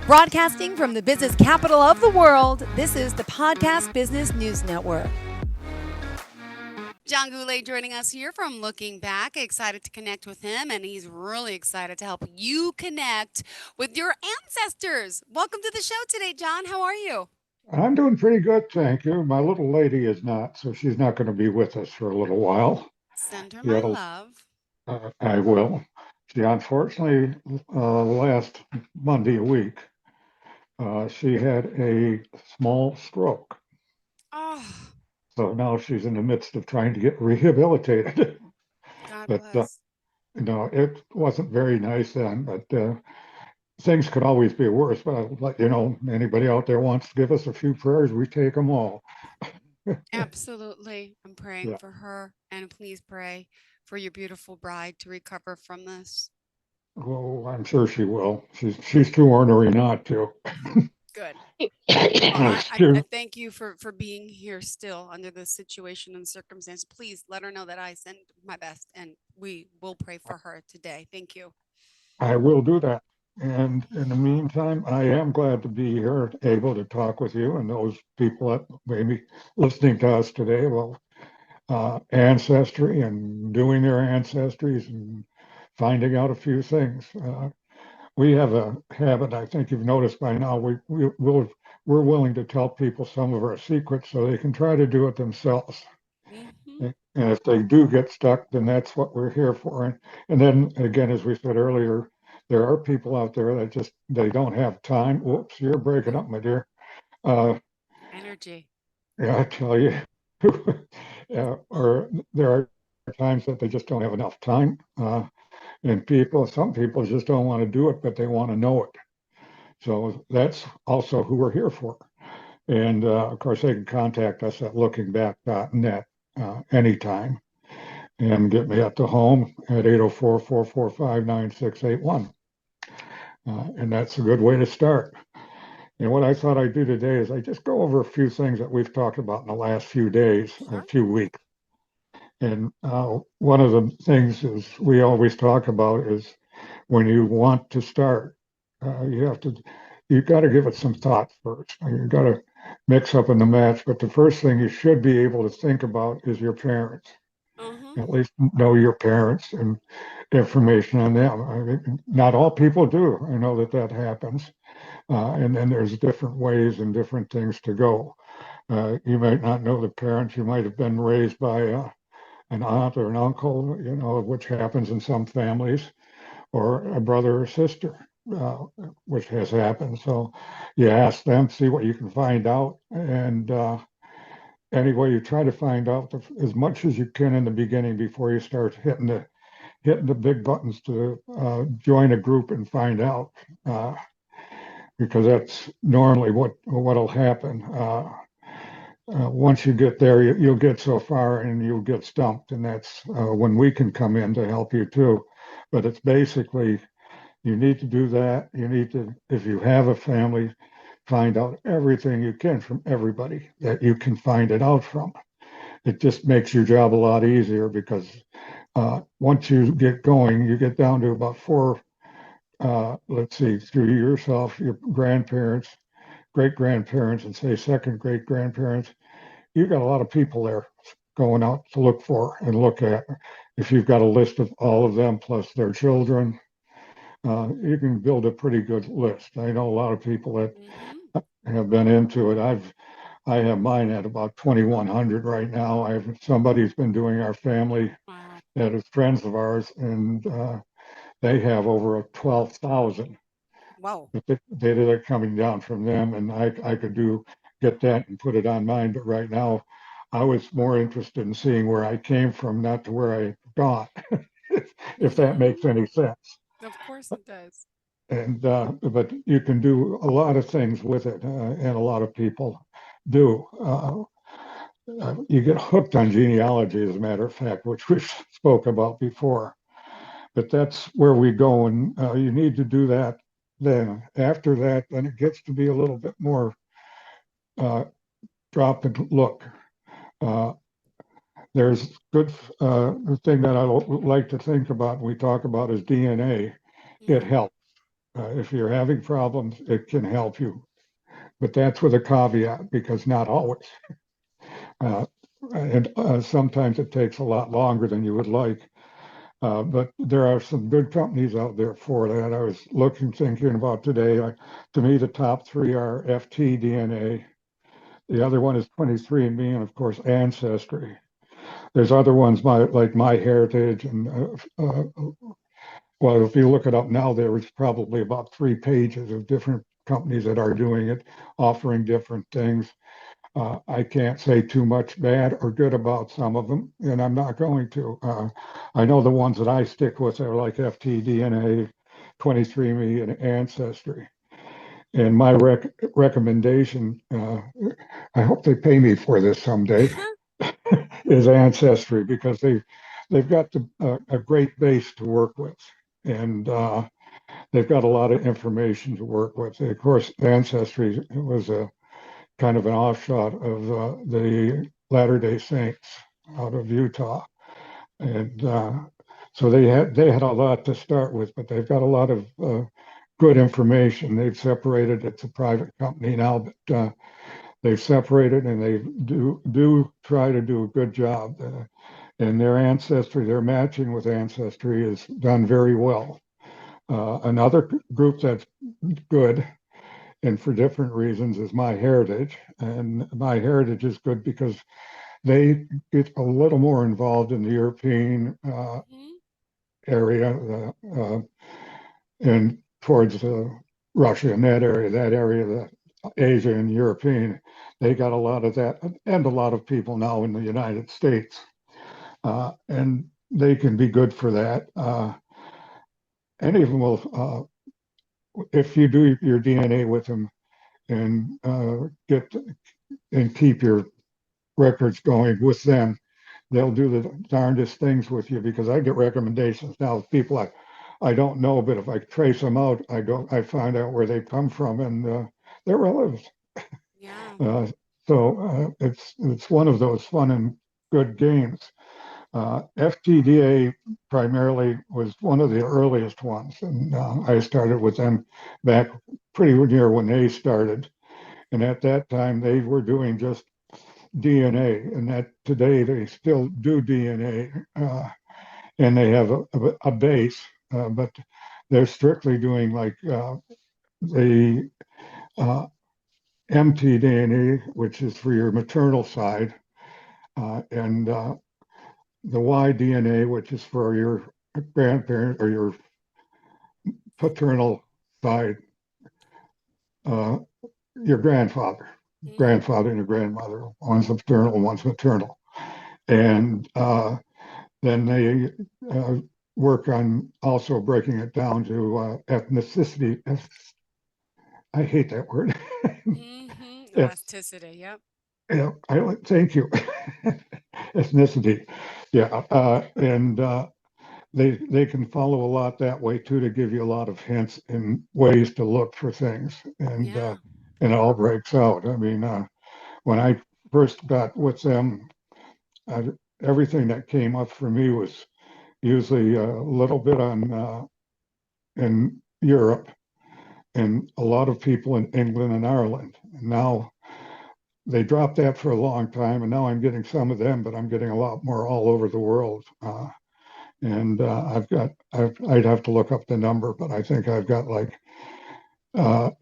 Broadcasting from the business capital of the world, this is the Podcast Business News Network. John Goulait joining us here from Looking Back. Excited to connect with him, and he's really excited to help you connect with your ancestors. Welcome to the show today, John. How are you? I'm doing pretty good, thank you. My little lady is not, so she's not going to be with us for a little while. Send her my Yet, love. I will. She unfortunately, last Monday a week, she had a small stroke. Oh, So now she's in the midst of trying to get rehabilitated. God But, bless. it wasn't very nice then, but things could always be worse. But I'll let you know, anybody out there wants to give us a few prayers, we take them all. Absolutely. I'm praying Yeah. for her, and please pray for your beautiful bride to recover from this. Oh, I'm sure she will. She's too ornery not to. Good. Well, I Excuse- thank you for being here still under the situation and circumstance. Please let her know that I send my best and we will pray for her today. Thank you. I will do that. And in the meantime, I am glad to be here, able to talk with you and those people that may be listening to us today about ancestry and doing their ancestries and finding out a few things. We have a habit, I think you've noticed by now, we're willing to tell people some of our secrets so they can try to do it themselves. Hmm. And if they do get stuck, then that's what we're here for. And then again, as we said earlier, there are people out there that just they don't have time. Whoops, you're breaking up, my dear. Uh, Energy. yeah, I tell you, or there are times that they just don't have enough time. And some people just don't want to do it, but they want to know it. So that's also who we're here for. And of course, they can contact us at lookingback.net anytime and get me at the home at 804-445-9681. And that's a good way to start. And what I thought I'd do today is I just go over a few things that we've talked about in the last few days or Sure. few weeks. And one of the things is we always talk about is when you want to start, you have to, you got to give it some thought first. You got to mix up in the match. But the first thing you should be able to think about is your parents. Uh-huh. At least know your parents and information on them. I mean, not all people do. I know that that happens. And then there's different ways and different things to go. You might not know the parents. You might have been raised by an aunt or an uncle, which happens in some families, or a brother or sister, uh, which has happened. So you ask them, see what you can find out. And anyway, you try to find out as much as you can in the beginning before you start hitting the big buttons to join a group and find out, uh, because that's normally what'll happen. Once you get there, you'll get so far and you'll get stumped, and that's when we can come in to help you too. But it's basically you need to do that. You need to, if you have a family, find out everything you can from everybody that you can find it out from. It just makes your job a lot easier because once you get going, you get down to about four, let's see, through yourself, your grandparents, great grandparents, and say second great grandparents. You've got a lot of people there going out to look for and look at. If you've got a list of all of them plus their children, you can build a pretty good list. I know a lot of people that Mm-hmm. have been into it. I have mine at about 2,100 right now. I have somebody who's been doing our family Wow. that is friends of ours, and they have over 12,000. Whoa. But data are coming down from them, and I could get that and put it on mine. But right now, I was more interested in seeing where I came from, not to where I got, if that makes Mm-hmm. any sense. Of course it does. And but you can do a lot of things with it, and a lot of people do. You get hooked on genealogy, as a matter of fact, which we've spoke about before. But that's where we go, and you need to do that. Then after that, then it gets to be a little bit more uh, drop and look. Uh, there's good thing that I like to think about when we talk about is DNA. It Mm-hmm. helps. If you're having problems, it can help you, but that's with a caveat because not always. Uh, and sometimes it takes a lot longer than you would like. But there are some good companies out there for that. I was thinking about today. To me, the top three are FTDNA. The other one is 23andMe, and of course, Ancestry. There's other ones like My Heritage, and well, if you look it up now, there is probably about 3 pages of different companies that are doing it, offering different things. I can't say too much bad or good about some of them, and I'm not going to. I know the ones that I stick with are like FTDNA, 23andMe, and Ancestry. And my recommendation, I hope they pay me for this someday, is Ancestry because they've got a great base to work with, and they've got a lot of information to work with. Of course, Ancestry was a kind of an offshoot of the Latter-day Saints out of Utah, and so they had a lot to start with, but they've got a lot of good information. They've separated. It's a private company now, but they've separated and they do try to do a good job. And their matching with Ancestry is done very well. Another group that's good and for different reasons is My Heritage. And My Heritage is good because they get a little more involved in the European Mhm. area and towards Russia and that area, the Asia and European. They got a lot of that, and a lot of people now in the United States, and they can be good for that. Any of them will, if you do your DNA with them and get and keep your records going with them, they'll do the darndest things with you because I get recommendations now of people I don't know, but if I trace them out, I find out where they come from and they're relatives. Yeah. Uh, so it's one of those fun and good games. FTDA primarily was one of the earliest ones, and I started with them back pretty near when they started. And at that time, they were doing just DNA, and that today they still do DNA, and they have a base, but they're strictly doing like the uh, mtDNA, which is for your maternal side, and the Y-DNA, which is for your grandparent or your paternal side, uh, your Mhm. grandfather and your grandmother. One's paternal, one's maternal. And then they uh, work on also breaking it down to ethnicity. I hate that word. Mhm. Eth- Elasticity. Yep. thank you. Ethnicity. Yeah. And they can follow a lot that way too to give you a lot of hints and ways to look for things. Yeah. And it all breaks out. I mean, when I first got with them, I, everything that came up for me was usually a little bit on in Europe and a lot of people in England and Ireland. And now they dropped that for a long time, and now I'm getting some of them, but I'm getting a lot more all over the world. And I'd have to look up the number, but I think I've got like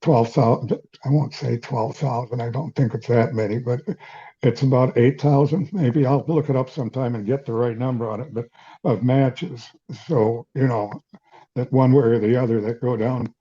12,000. I won't say 12,000. I don't think it's that many, but it's about 8,000. Maybe I'll look it up sometime and get the right number on it, but of matches. So, that one way or the other that go down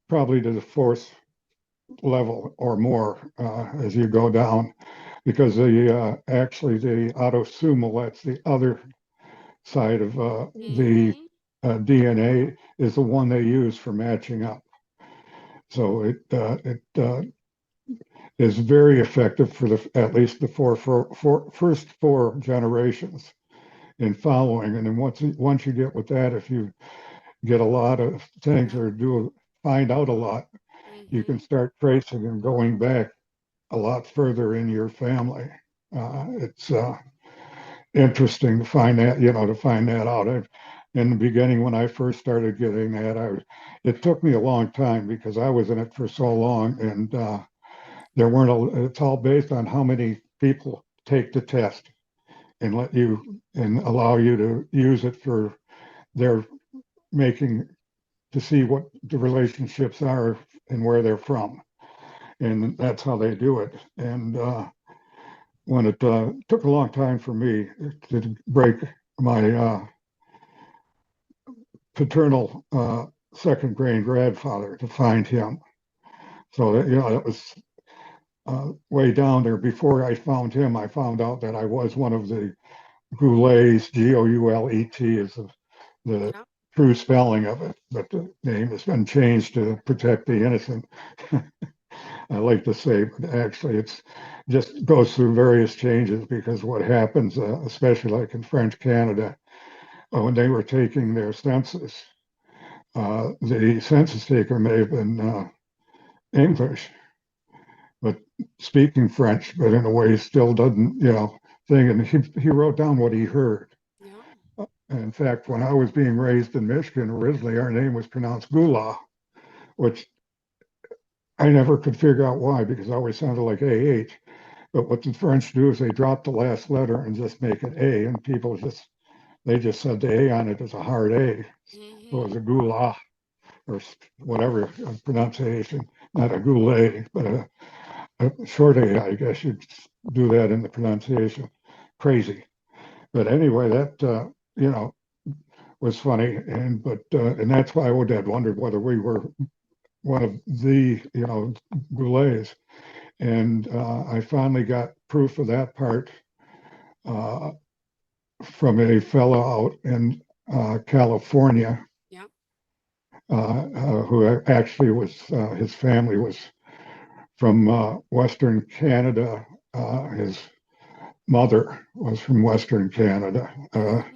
probably to the fourth level or more as you go down, because actually the autosomal, that's the other side of the Mhm. DNA, is the one they use for matching up. So it is very effective for at least the first 4 generations in following. And then once you get with that, if you get a lot of things Yeah. or find out a lot, you can Mhm. start tracing and going back a lot further in your family. It's interesting to find that out. in the beginning when I first started getting that, it took me a long time because I was in it for so long, and there weren't. It's all based on how many people take the test and let you and allow you to use it for their making to see what the relationships are and where they're from, and that's how they do it. And when it took a long time for me to break my paternal second grade grandfather to find him. So that, it was way down there. Before I found him, I found out that I was one of the Goulets. Goulet is the Yeah. true spelling of it, but the name has been changed to protect the innocent. I like to say, but actually, it's just goes through various changes because what happens, especially like in French Canada, when they were taking their census, the census taker may have been English, but speaking French, but in a way still doesn't, thing. And he wrote down what he heard. Yeah. And in fact, when I was being raised in Michigan, originally our name was pronounced Goulait, which I never could figure out why because it always sounded like AH. But what the French do is they drop the last letter and just make it A, and they just said the A on it is a hard A. So it Mm-hmm. was a goulash or whatever pronunciation, not a goulet, but a short A, I guess you'd do that in the pronunciation. Crazy. But anyway, that, was funny. And that's why I would have wondered whether we were one of the, goulets. And I finally got proof of that part uh, from a fellow out in California Yeah. who actually his family was from Western Canada. His mother was from Western Canada. Mm-hmm.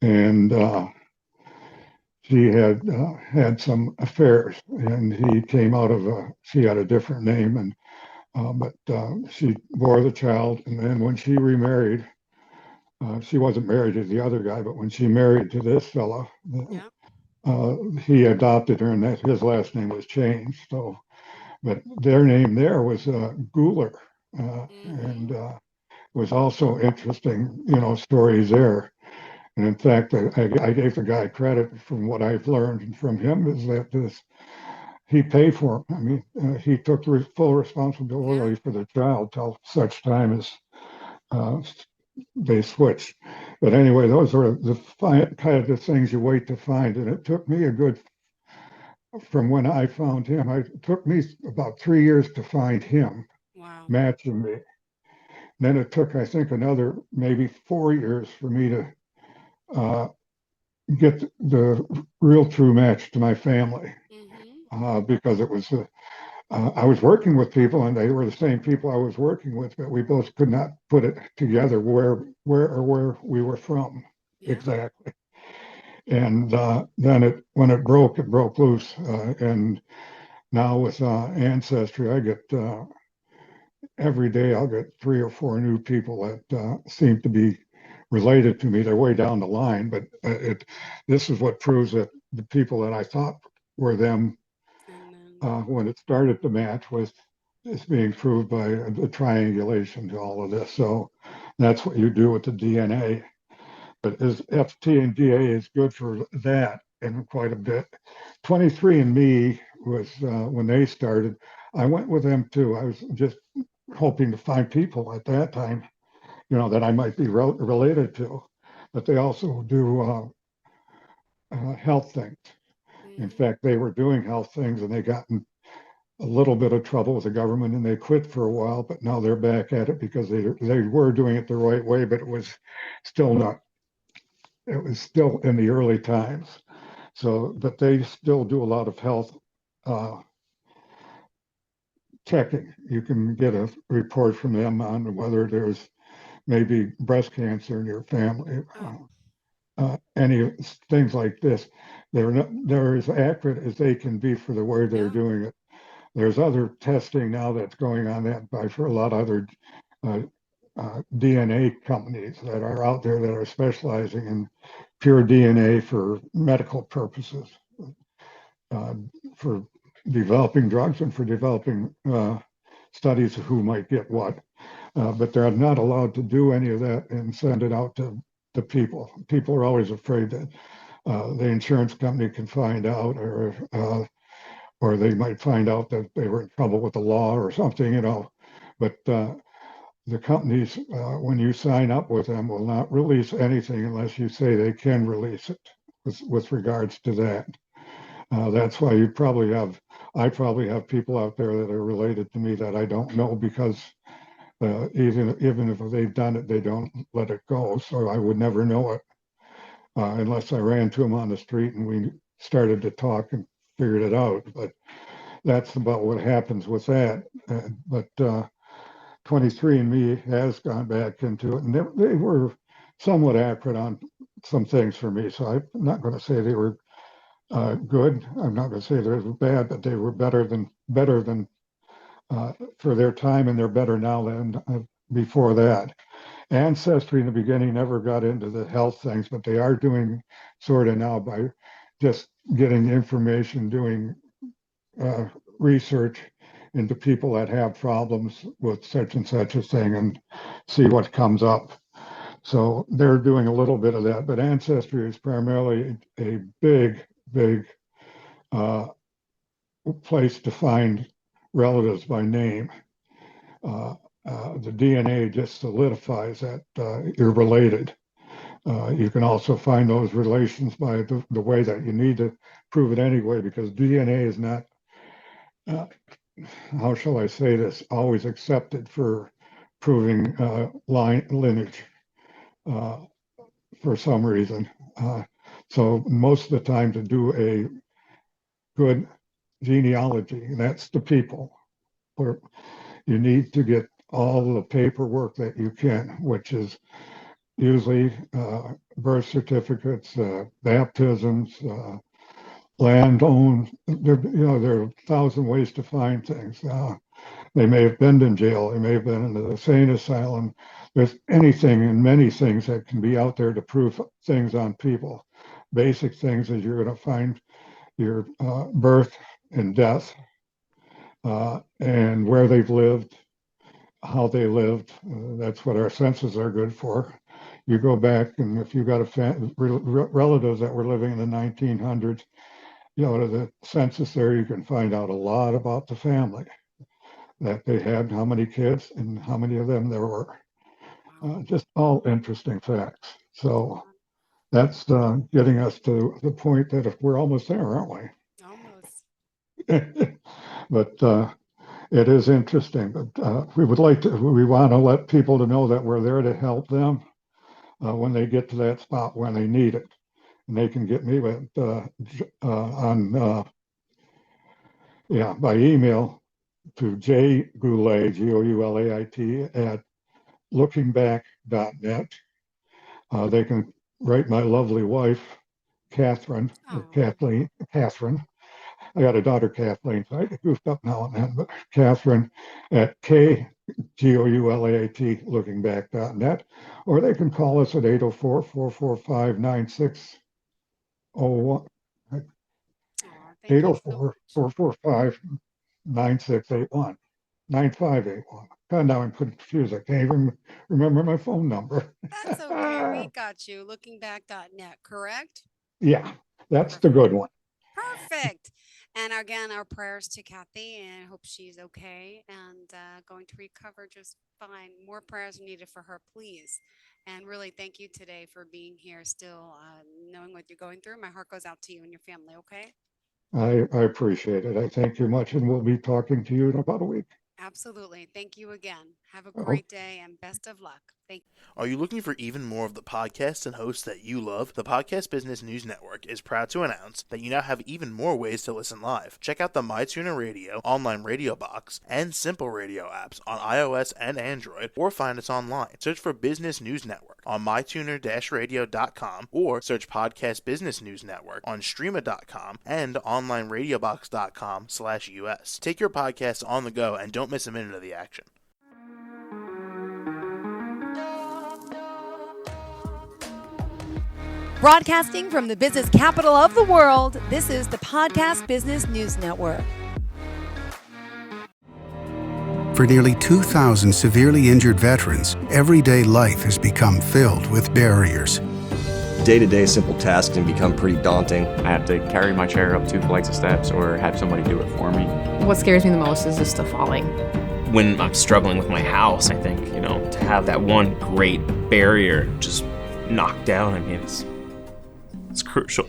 And she had had some affairs, and he came out of she had a different name, and but she bore the child. And then when she remarried, she wasn't married to the other guy, but when she married to this fellow, Yeah. he adopted her, and that his last name was changed. So, but their name there was Guler, Mm-hmm. and was also interesting, stories there. And in fact, I gave the guy credit from what I've learned from him is that he paid for him. I mean, he took full Yeah. responsibility for the child till such time as uh, they switched. But anyway, those are the kind of the things you wait to find. And it took me from when I found him, it took me about 3 years to find him Wow. matching me. Then it took, I think, another maybe 4 years for me to uh, get the real true match to my family Mm-hmm. because I was working with people and they were the same people I was working with, but we both could not put it together where we were from Yeah. exactly. And then when it broke loose. And now with Ancestry, I get every day I'll get 3 or 4 new people that seem to be related to me. They're way down the line, but this is what proves that the people that I thought were them And then, when it started to match was is being proved by the triangulation to all of this. So that's what you do with the DNA. But as FT and DA is good for that and quite a bit. 23andMe was when they started. I went with them too. I was just hoping to find people at that time, that I might be related to. But they also do health things. In mm-hmm. fact, they were doing health things and they got in a little bit of trouble with the government and they quit for a while, but now they're back at it because they were doing it the right way, but still not, it was still in the early times. So, but they still do a lot of health uh, checking. You can get a report from them on whether there's maybe breast cancer in your family, Oh. any things like this. They're as accurate as they can be for the way they're Yeah. doing it. There's other testing now that's going on that by for a lot of other uh, DNA companies that are out there that are specializing in pure DNA for medical purposes, uh, for developing drugs and for developing studies of who might get what. But they're not allowed to do any of that and send it out to the people. People are always afraid that the insurance company can find out, or they might find out that they were in trouble with the law or something, you know. But the companies, when you sign up with them, will not release anything unless you say they can release it with regards to that. That's why I probably have people out there that are related to me that I don't know because even if they've done it, they don't let it go. So I would never know it unless I ran to them on the street and we started to talk and figured it out. But that's about what happens with that. But 23andMe has gone back into it, and they were somewhat accurate on some things for me. So I'm not going to say they were good. I'm not going to say they were bad, but they were better than for their time, and they're better now than before that. Ancestry in the beginning never got into the health things, but they are doing sort of now by just getting information, doing uh, research into people that have problems with such and such a thing and see what comes up. So they're doing a little bit of that, but Ancestry is primarily a big uh, place to find relatives by name. Uh, the DNA just solidifies that you're related. You can also find those relations by the way that you need to prove it anyway, because DNA is not, uh, how shall I say this, always accepted for proving lineage uh, for some reason. So most of the time to do a good genealogy, that's the people, where you need to get all the paperwork that you can, which is usually birth certificates, baptisms, land owned. There are 1,000 ways to find things. They may have been in jail. They may have been in the insane asylum. There's anything and many things that can be out there to prove things on people. Basic things is you're going to find your birth and death, and where they've lived, how they lived. That's what our census are good for. You go back, and if you've got relatives that were living in the 1900s, to the census there, you can find out a lot about the family that they had, how many kids, and how many of them there were. Wow. Just all interesting facts. So that's getting us to the point that if we're almost there, aren't Almost. we? But it is interesting. But we want to let people to know that we're there to help them when they get to that spot when they need it. And they can get me with, on, yeah, by email to jgoulait, Goulait, at lookingback.net. They can write my lovely wife, Catherine, or Oh, Catherine. I got a daughter, Kathleen, so I get goofed up now and then, but Catherine at KGOULAT, lookingback.net, or they can call us at 804-445-9601, oh, thank you so 804 much. 445 9681, 9581. God, now I'm confused. I can't even remember my phone number. That's okay. We got you. Lookingback.net, correct? Yeah, that's the Perfect. good one. Perfect. And again, our prayers to Kathy and hope she's okay and going to recover just fine. More prayers are needed for her, please. And really, thank you today for being here, still knowing what you're going through. My heart goes out to you and your family, okay? I appreciate it. I thank you much, and we'll be talking to you in about a week. Absolutely. Thank you again. Have a Oh, great day and best of luck. Thank Are you looking for even more of the podcasts and hosts that you love? The Podcast Business News Network is proud to announce that you now have even more ways to listen live. Check out the MyTuner Radio, online radio box, and Simple Radio apps on iOS and Android, or find us online. Search for Business News Network on mytuner-radio.com, or search Podcast Business News Network on streama.com and onlineradiobox.com/US. Take your podcasts on the go and don't miss a minute of the action. Broadcasting from the business capital of the world, this is the Podcast Business News Network. For nearly 2,000 severely injured veterans, everyday life has become filled with barriers. Day-to-day simple tasks can become pretty daunting. I have to carry my chair up 2 flights of steps or have somebody do it for me. What scares me the most is just the falling. When I'm struggling with my house, I think, to have that one great barrier just knocked down, it's crucial.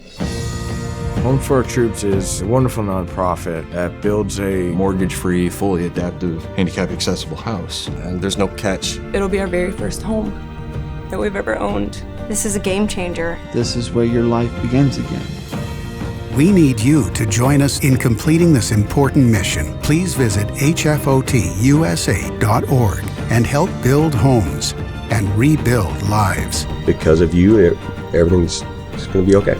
Home for Our Troops is a wonderful nonprofit that builds a Mortgage-free, fully adaptive, handicap-accessible house. And there's no catch. It'll be our very first home that we've ever owned. This is a game changer. This is where your life begins again. We need you to join us in completing this important mission. Please visit hfotusa.org and help build homes and rebuild lives. Because of you, everything's going to be okay.